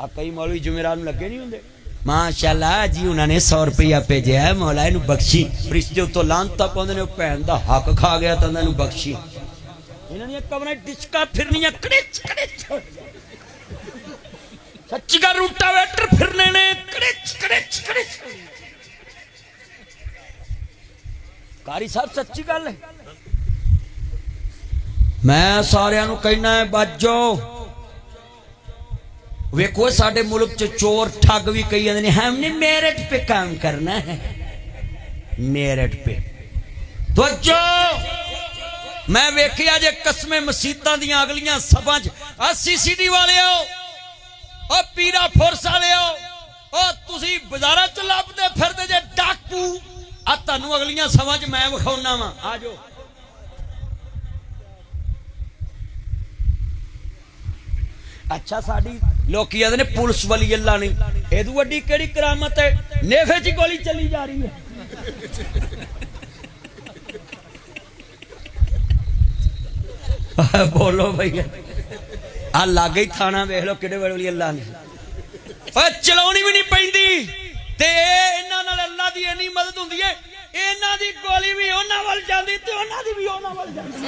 आ कई मौलवी जुमेरात नूं लगे नहीं हुंदे माशाअल्लाह जी उन्होंने 100 रुपया भेजा है मौला इनू बख्शी फरिश्ते उत्तों लानता पाउंदे ने भैन दा हक खा गया तो इन्हां नूं बख्शी इन्हां दी कमरे डिचका फिरनियां कड़िच कड़िच सच्ची गल रूटावेटर फिरने ने कड़िच कड़िच कड़िच कारी साहब सच्ची गल है मैं सारियां नूं कहना है बच जाओ वेखो साडे मुल्क च चोर ठग भी कही जाते हैं हमने मेरिट पे काम करना है मेरिट पे तो जो मैं वेखिया जे कस्मे मसीतां दी अगलियां सभा च सीसीटी वाले हो और पीरा फोर्स वाले हो और तुसी बाजारां च लभदे फिरदे जे डाकू आ तुहानूं अगलियां सभा च मैं विखाउणा वा आ जाओ अच्छा साडी लोग कहते ने पुलिस वाली अल्लाह नहीं एदू वड्डी केड़ी करामत है नेफे च गोली चली जा रही है बोलो भैया आ लागे ही थाना वेख लो किहड़े वाली अल्लाह ने चलाउणी भी नहीं पैंदी ते इन्हां नाल अल्लाह दी इन्नी मदद हुंदी है इन्हां दी गोली भी उन्हां वल जांदी ते उन्हां दी भी उन्हां वल जांदी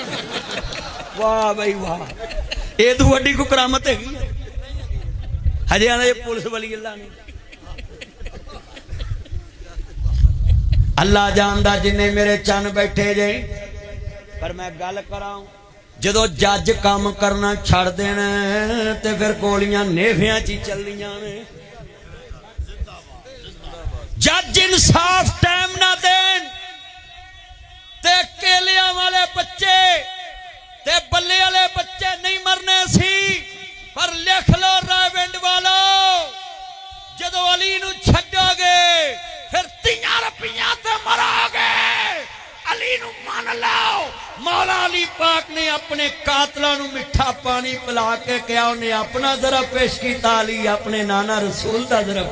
वाह भाई वाह एदू वड्डी को करामत है हजे आना ये पुलिस वाली अल्लाह नहीं अल्लाह जानदा जिन्ने मेरे चन बैठे जे पर मैं गल करां जदों जज काम करना छड़ देना ते फिर गोलियां नेफियां च चलदियां ने जज इंसाफ टाइम ना देन ते केलियां वाले बच्चे ते बल्ले वाले बच्चे नहीं मरने सी पर लिख लो रायविंड वालो जदों अली नूं छड्डोगे फिर 3 रुपया ते मरोगे अली नूं मान लो मौला अली पाक ने अपने कातलां नूं मिठा पानी पिला के कहा उन्हें अपना जरा पेश कीता अली अपने नाना रसूल दा जरा